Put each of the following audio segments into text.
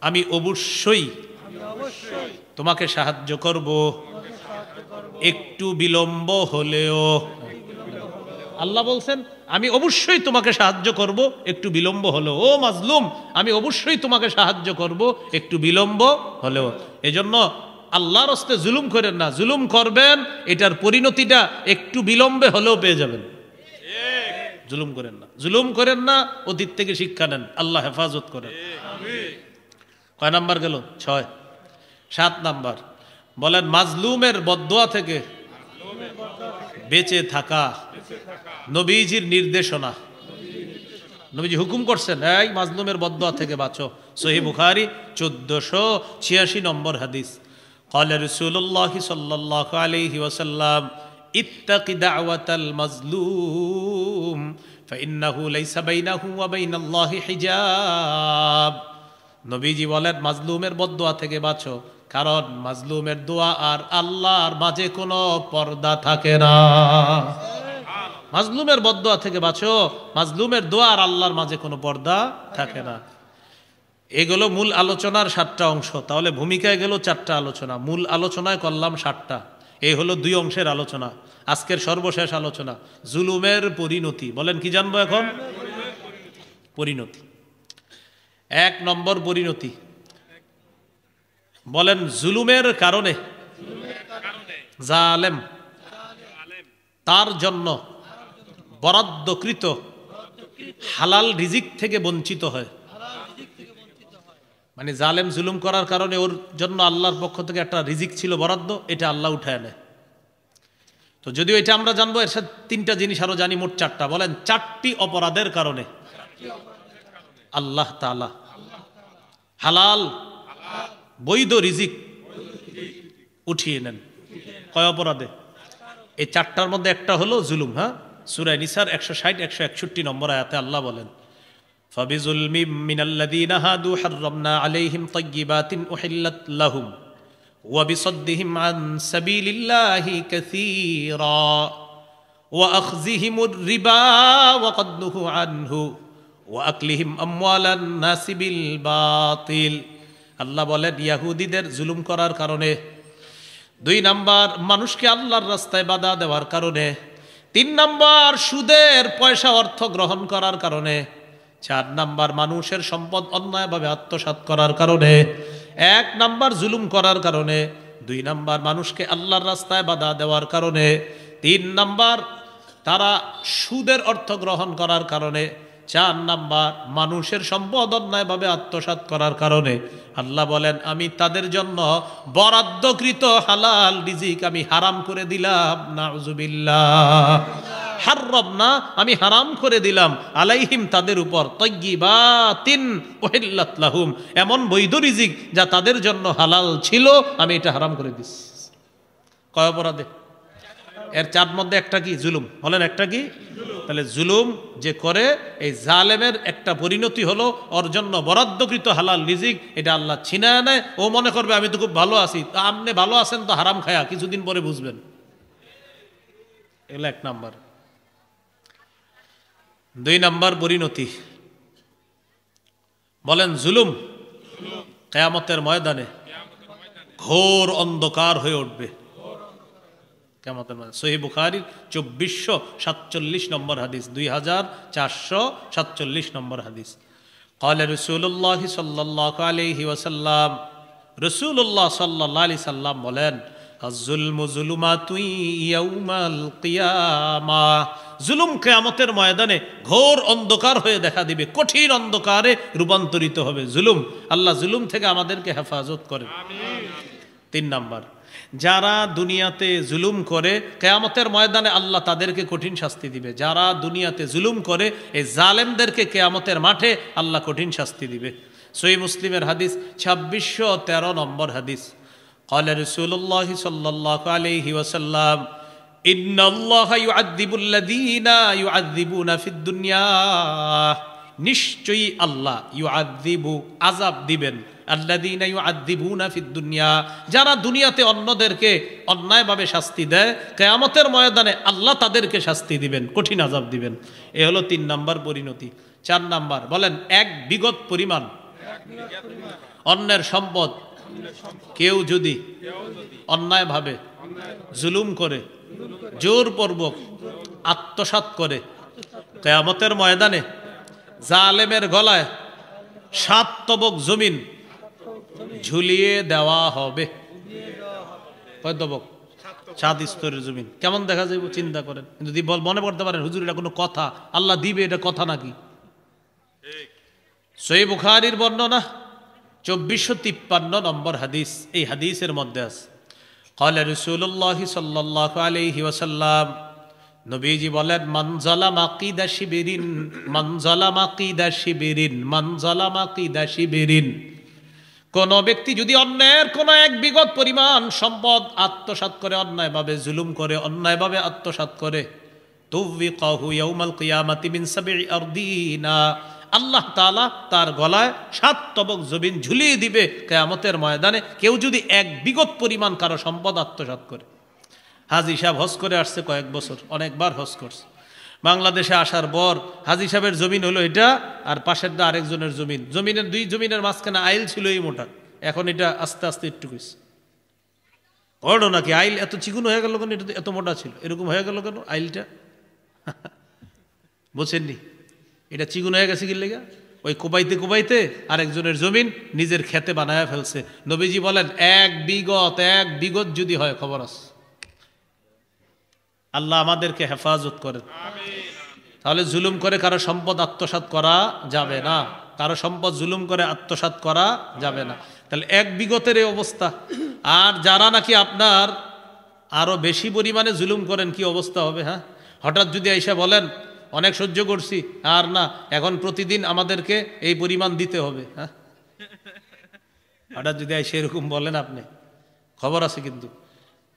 আমি অবশ্যই তোমাকে সাহায্য করব, একটু বিলম্ব হলেও। আল্লাহ বলছেন আমি অবশ্যই তোমাকে সাহায্য করব, একটু বিলম্ব হলেও। ও মাজলুম, আমি অবশ্যই তোমাকে সাহায্য করব, একটু বিলম্ব হলেও। এজন্য আল্লাহর হস্তে জুলুম করেন না, জুলুম করবেন এটার পরিণতিটা একটু বিলম্বে হলেও পেয়ে যাবেন। জুলুম করেন না, জুলুম করেন না, অতীত থেকে শিক্ষা নেন, আল্লাহ হেফাজত করেন। কয় নাম্বার গেল? 6। 7 নাম্বার বলেন মাজলুমের বদদুয়া থেকে বেঁচে থাকা নবীজির নির্দেশনা। নবীজি হুকুম করছেন এই মাজলুমের বদদুয়া থেকে বাঁচো। সহিহ বুখারী 1486 নম্বর হাদিস। قال رسول الله صلى الله عليه وسلم اتق دعوة المظلوم فإنه ليس بينه وبين الله حجاب। নবীজি বলেন মাজলুমের বদদুয়া থেকে বাঁচো, কারণ মাজলুমের দোয়া আর আল্লাহর মাঝে কোনো পর্দা থাকে না। মাজলুমের বদদুয়া থেকে বাঁচো, মাজলুমের দোয়া আর আল্লাহর মাঝে কোনো পর্দা থাকে না। এগুলো মূল আলোচনার 7টা অংশ। তাহলে ভূমিকায় গেল 4টা আলোচনা, মূল আলোচনায় করলাম 7টা। এই হলো 2 অংশের আলোচনা। আজকের সর্বশেষ আলোচনা জুলুমের পরিণতি। বলেন কি জানবো এখন? পরিণতি। 1 নম্বর পরিণতি বলেন জুলুমের কারণে জালেম তার জন্য বরাদ্দকৃত হালাল রিজিক থেকে বঞ্চিত হয়। মানে জালেম জুলুম করার কারণে ওর জন্য আল্লাহর পক্ষ থেকে একটা রিজিক ছিল বরাদ্দ, এটা আল্লাহ উঠায় নেয়। তো যদিও এটা আমরা জানবো, এর সাথে 3টা জিনিস আরো জানি, মোট 4টা। বলেন 4টি অপরাধের কারণে আল্লাহ তাআলা হালাল বৈধ রিজিক উঠিয়ে নেন। কয় অপরাধে? এই 4টার মধ্যে একটা হলো জুলুম। হ্যাঁ, সূরা নিসার 160 161 নম্বর আয়াতে আল্লাহ বলেন ফাবিজুলমিম মিনাল্লাযীনা হাদু হাররামনা আলাইহিম তাইয়্যিবাতিন উহিল্লাত লাহুম ওয়া বিসাদ্দিহিম আন সাবিলিল্লাহি কাসীরা ওয়া আখযিহিমুর রিবা ওয়া ক্বাদ নুহু আনহু ওয়া আকলিহিম আমওয়ালান নাসি বিল বাতিল। আল্লাহ বলেন ইহুদিদের জুলুম করার কারণে, 2 নাম্বার মানুষকে আল্লাহর রাস্তায় বাধা দেওয়ার কারণে, 3 নাম্বার সুদের পয়সা অর্থ গ্রহণ করার কারণে, 4 নাম্বার মানুষের সম্পদ অন্যায়ভাবে আত্মসাৎ করার কারণে, 1 নাম্বার জুলুম করার কারণে, 2 নাম্বার মানুষকে আল্লাহর রাস্তায় বাধা দেওয়ার কারণে, 3 নাম্বার তারা সুদের অর্থ গ্রহণ করার কারণে, 4 নাম্বার মানুষের সম্পদ অন্যায়ভাবে আত্মসাৎ করার কারণে আল্লাহ বলেন আমি তাদের জন্য বরাদ্দকৃত হালাল রিজিক আমি হারাম করে দিলাম। নাউজুবিল্লাহ। হাররামনা, আমি হারাম করে দিলাম, আলাইহিম তাদের উপর, তাইয়্যিবাতিন উহিল্লাত লাহুম, এমন বৈধ রিজিক যা তাদের জন্য হালাল ছিল, আমি এটা হারাম করে দিছি। কয় অপরাধে? এর 4 মধ্যে একটা কি? জুলুম। বলেন একটা কি? তাহলে জুলুম যে করে, এই জালেমের একটা পরিণতি হলো ওর জন্য বরাদ্দকৃত হালাল রিজিক এটা আল্লাহ ছিনায় নেয়। ও মনে করবে আমি তো খুব ভালো আছি। তা আপনি ভালো আছেন তো হারাম খায়া, কিছুদিন পরে বুঝবেন। এগুলো 1 নাম্বার। 2 নাম্বার পরিণতি বলেন জুলুম কিয়ামতের ময়দানে ঘোর অন্ধকার হয়ে উঠবে। সহিহ বুখারীর 2447 নম্বর হাদিস, 2447 নম্বর হাদিস। قال رسول الله صلى الله عليه وسلم, রাসূলুল্লাহ সাল্লাল্লাহু আলাইহি সাল্লাম বলেন আয-যুলমু যুলুমাতুন ইয়াউমাল কিয়ামাহ, জুলুম কিয়ামতের ময়দানে ঘোর অন্ধকার হয়ে দেখা দিবে, কঠিন অন্ধকারে রূপান্তরিত হবে জুলুম। আল্লাহ জুলুম থেকে আমাদেরকে হেফাজত করেন। আমিন। 3 নাম্বার, যারা দুনিয়াতে জুলুম করে কিয়ামতের ময়দানে আল্লাহ তাদেরকে কঠিন শাস্তি দিবে। যারা দুনিয়াতে জুলুম করে এই জালেমদেরকে কিয়ামতের মাঠে আল্লাহ কঠিন শাস্তি দিবে। সহিহ মুসলিমের হাদিস 2613 নম্বর হাদিস। قال رسول الله صلى الله عليه وسلم إن الله يعذب الذين يعذبون في الدنيا, নিশ্চয়ই আল্লাহ ইউআযিবু আযাব দিবেন, আল্লাযীনা ইউআযিবুনা ফিদ দুনিয়া, যারা দুনিয়াতে অন্যদেরকে অন্যায়ভাবে শাস্তি দেয়, কিয়ামতের ময়দানে আল্লাহ তাদেরকে শাস্তি দিবেন, কঠিন আযাব দিবেন। এ হলো 3 নাম্বার পরিণতি। 4 নাম্বার বলেন, এক বিগত পরিমাণ অন্যের সম্পদ কেউ যদি অন্যায়ভাবে জুলুম করে, জোরপূর্বক আত্মসাৎ করে, কিয়ামতের ময়দানে জালেমের গলায় 7 তবক জমিন ঝুলিয়ে দেওয়া হবে। কয় তবক? 7 স্তরের জমিন। কেমন দেখা যাবে চিন্তা করেন। কিন্তু মনে করতে পারেন হুজুর এটা কোনো কথা, আল্লাহ দিবে, এটা কথা নাকি? সহিহ বুখারীর বর্ণনা 2453 নম্বর হাদিস। এই হাদিসের মধ্যে আছে, ক্বালা রাসূলুল্লাহ সাল্লাল্লাহু আলাইহি ওয়াসাল্লাম, নবীজি বলেন, মান যালামা কিদা শিবিরিন, মান যালামা কিদা শিবিরিন, মান যালামা কিদা শিবিরিন। কোন ব্যক্তি যদি অন্যায়ের কোন এক বিগত পরিমাণ সম্পদ আত্মসাৎ করে, অন্যায়ভাবে জুলুম করে, অন্যায়ভাবে আত্মসাৎ করে, তুওয়িকাহু ইয়াউমাল কিয়ামাতি মিন সাবঈ আরদিনা, আল্লাহ তাআলা তার গলায় 7 তবক জমিন ঝুলিয়ে দিবে কিয়ামতের ময়দানে, কেউ যদি এক বিগত পরিমাণ কারো সম্পদ আত্মসাৎ করে। হাজী সাহেব হজ করে আসছে কয়েক বছর, অনেকবার হজ করছে। বাংলাদেশে আসার পর হাজী সাহেবের জমিন হলো এটা, আর পাশেরটা আরেকজনের জমিন। জমিনের 2 জমিনের মাঝখানে আইল ছিল এই মোটা, এখন এটা আস্তে আস্তে একটু হয়েছে। বড় নাকি আইল এত চিকুন হয়ে গেল কেন? এটা এত মোটা ছিল, এরকম হয়ে গেল কেন আইলটা? বুঝছেননি? এটা চিকুন হয়ে গেছে কি লেগা? ওই কোবাইতে কোবাইতে আরেকজনের জমিন নিজের খেতে বানায় ফেলছে। নবীজি বলেন, এক বিগত যদি হয়, খবর আছে। আল্লাহ আমাদেরকে হেফাজত করেন। তাহলে জুলুম করে কারো সম্পদ আত্মসাৎ করা যাবে না, কারো সম্পদ জুলুম করে আত্মসাৎ করা যাবে না। তাহলে এক বিগতের এই অবস্থা। আর যারা নাকি আপনার আরো বেশি পরিমাণে জুলুম করেন, কি অবস্থা হবে? হ্যাঁ, হঠাৎ যদি আইসা বলেন অনেক সহ্য করছি, আর না, এখন প্রতিদিন আমাদেরকে এই পরিমাণ দিতে হবে। হ্যাঁ, হঠাৎ যদি আইসা এরকম বলেন, আপনি খবর আছে। কিন্তু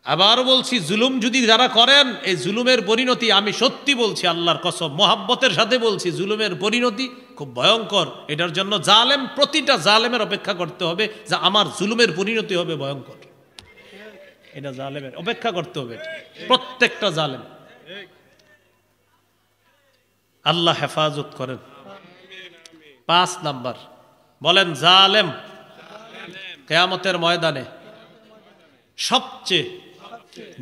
আবার বলছি, জুলুম যদি যারা করেন, এই জুলুমের পরিণতি, আমি সত্যি বলছি, আল্লাহর কসম, মোহাব্বতের সাথে বলছি, জুলুমের পরিণতি খুব ভয়ঙ্কর। এটার জন্য জালেম, প্রতিটা জালেমের অপেক্ষা করতে হবে যে আমার জুলুমের পরিণতি হবে ভয়ঙ্কর। এটা জালেমের অপেক্ষা করতে হবে, প্রত্যেকটা জালেম। আল্লাহ হেফাজত করেন। 5 নাম্বার বলেন, জালেম কিয়ামতের ময়দানে সবচেয়ে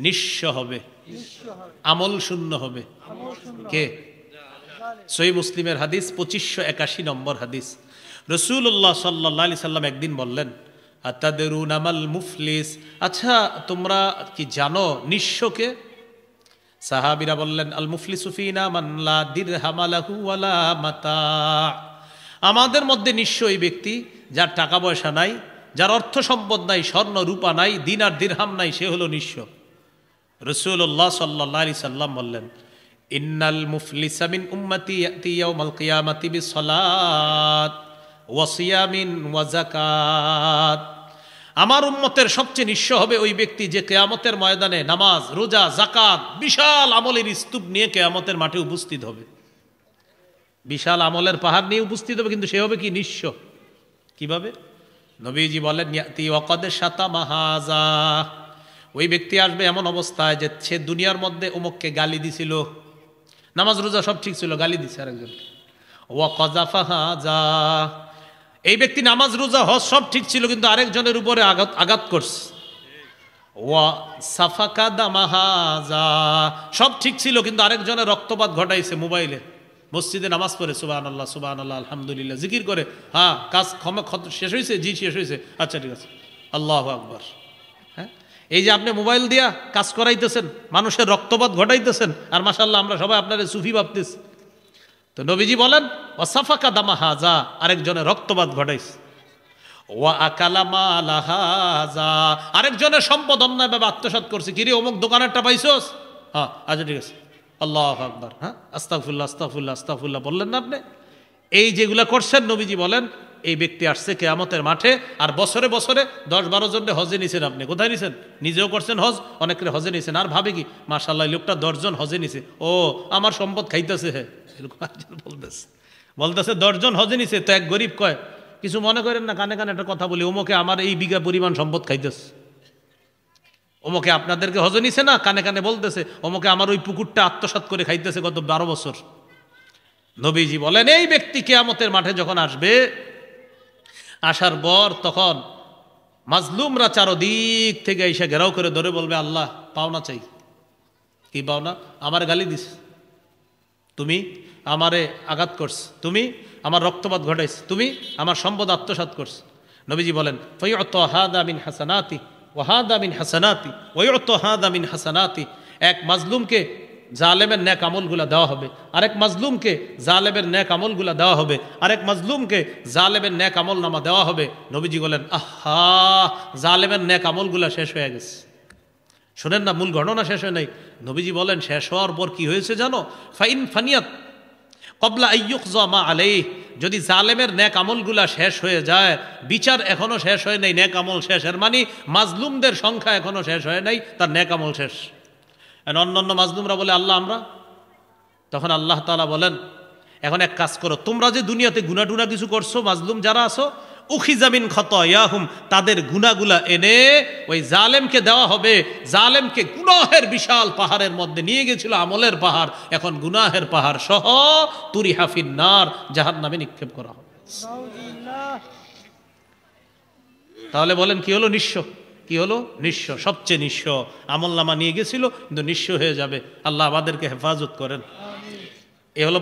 নিঃস্ব হবে, আমল শূন্য হবে। কে? সহিহ মুসলিমের হাদিস 2581 নম্বর হাদিস। রাসূলুল্লাহ সাল্লাল্লাহু আলাইহি সাল্লাম একদিন বললেন, আতাদরুনা মাল মুফলিস, আচ্ছা তোমরা কি জানো নিঃস্বকে? সাহাবীরা বললেন, আল মুফলিসু ফিনা মান লা দিরহাম লাহু ওয়ালা মাতা, আমাদের মধ্যে নিঃস্ব ওই ব্যক্তি যার টাকা পয়সা নাই, যার অর্থ সম্পদ নাই, স্বর্ণ রূপা নাই, দিনার দিরহাম নাই, সে হলো নিঃস্ব। রাসূলুল্লাহ সাল্লাল্লাহু আলাইহি সাল্লাম বললেন, ইন্নাল মুফলিসা মিন উম্মতি ইয়াতি ইয়াউমাল কিয়ামাতি বিসসালাত ওয়া সিয়ামিন ওয়া যাকাত, আমার উম্মতের সবচেয়ে নিঃস্ব হবে ওই ব্যক্তি যে কিয়ামতের ময়দানে নামাজ, রোজা, যাকাত, বিশাল আমলের স্তূপ নিয়ে কিয়ামতের মাঠে উপস্থিত হবে। বিশাল আমলের পাহাড় নিয়ে উপস্থিত হবে, কিন্তু সে হবে কি? নিঃস্ব। কিভাবে? নবীজি বলেন, ইয়াতি ওয়াকাদ শাতামা হাযা, ওই ব্যক্তি আসবে এমন অবস্থায় যে সে দুনিয়ার মধ্যে অমুককে গালি দিছিল, নামাজ রোজা সব ঠিক ছিল, গালি দিছে আরেকজনকে। ওয়া কাযাফা হাযা, এই ব্যক্তি নামাজ রোজা হজ সব ঠিক ছিল, কিন্তু আরেকজনের উপরে আঘাত করছে। ওয়া সাফাকা দামা হাযা, সব ঠিক ছিল, কিন্তু আরেকজনের রক্তপাত ঘটাইছে। মোবাইলে মসজিদে নামাজ পড়ে সুবহানাল্লাহ সুবহানাল্লাহ আলহামদুলিল্লাহ জিকির করে, হ্যাঁ কাজ শেষ হয়েছে, জি শেষ হয়েছে, আচ্ছা ঠিক আছে, আল্লাহু আকবার। হ্যাঁ, এই যে আপনি মোবাইল দিয়া কাজ করাইতেছেন, মানুষের রক্তপাত ঘটাইতেছেন, আর মাশাআল্লাহ আমরা সবাই আপনার সুফি ভাবতেছি। তো নবীজি বলেন, ওয়াসাফাকা দামা হাযা, আরেকজনের রক্তপাত ঘটাইছে। ওয়া আকালা মালা হাযা, আরেকজনের সম্পদ অন্যায়ভাবে আত্মসাৎ করছে। কিরে অমুক দোকানেরটা পাইছস? হ্যাঁ, আচ্ছা ঠিক আছে, আল্লাহু আকবার, হ্যাঁ আস্তাগফিরুল্লাহ আস্তাগফিরুল্লাহ আস্তাগফিরুল্লাহ বললেন না আপনি? এই যেগুলা করছেন, নবীজি বলেন এই ব্যক্তি আসছে কিয়ামতের মাঠে, আর বছরে বছরে 10-12 জনকে হজে নিছেন। আপনি কোথায় নিছেন? নিজেও করছেন হজ, অনেকের হজে নিছেন, আর ভাবে কি মাশাআল্লাহ লোকটা 10 জন হজে নিছে, ও আমার সম্পদ খাইতেছে। হ্যাঁ, এরকম বলতেছে 10 জন হজে নিছে, তো এক গরিব কয়, কিছু মনে করেন না, কানে কানে একটা কথা বলি, ওমকে আমার এই বিঘা পরিমাণ সম্পদ খাইতেছে। ওমকে আপনাদেরকে হজে নিছে না, কানে কানে বলতেছে, ওমকে আমার ওই পুকুরটা আত্মসাৎ করে খাইতেছে গত 12 বছর। নবীজি বলেন এই ব্যক্তি কিয়ামতের মাঠে যখন আসবে, আসার পর তখন মাজলুমরা চারদিক থেকে এসে ঘেরাও করে ধরে বলবে, আল্লাহ পাওনা চাই। কি পাওনা? আমার গালি দিস, তুমি আমারে আঘাত করছ, তুমি আমার রক্তপাত ঘটাইছ, তুমি আমার সম্পদ আত্মসাৎ করছ। নবীজি বলেন ফায়ুতা হাদা মিন হাসানাতি ওয়া হাদা মিন হাসানাতি ওয়া ইউতা হাদা মিন হাসানাতি। এক মাজলুমকে জালেমের নেক আমলগুলা দেওয়া হবে, আরেক মাজলুমকে জালেমের নেক আমলগুলা দেওয়া হবে, আরেক মাজলুমকে জালেমের নেক আমল নামা দেওয়া হবে। নবীজি বলেন আহা, জালেমের নেক আমলগুলা শেষ হয়ে গেছে। শোনেন না, মূল ঘটনা শেষ হয় নাই। নবীজি বলেন শেষ হওয়ার পর কি হয়েছে জানো? ফাইন ফানিয়াত কবলা আইয়ুকযা মা আলাইহি, যদি জালেমের নেক আমলগুলা শেষ হয়ে যায়, বিচার এখনো শেষ হয় নাই, নেক আমল শেষ, এর মানে মাজলুমদের সংখ্যা এখনো শেষ হয় নাই, তার নেক আমল শেষ। অন্যান্য মাজলুমরা বলে আল্লাহ আমরা, তখন আল্লাহ তাআলা বলেন এখন এক কাজ করো, তোমরা যে দুনিয়াতে গুনাহ টুনা কিছু করছো, মাজলুম যারা আছো, উখিযা মিন খাতায়াহুম, তাদের গুনাহগুলা এনে ওই জালেমকে দেওয়া হবে। জালেমকে গুনাহের বিশাল পাহাড়ের মধ্যে নিয়ে গেছিল, আমলের পাহাড়, এখন গুনাহের পাহাড় সহ তুরিহা ফিন্নার, জাহান্নামে নিক্ষেপ করা হবে। তাহলে বলেন কি হলো? নিঃস্ব। কি হলো? নিঃস্ব, সবচেয়ে নিঃস্ব। আমলনামা নিয়ে গেছিল কিন্তু নিঃস্ব হয়ে যাবে। আল্লাহ আমাদেরকে হেফাজত করেন। এ হলো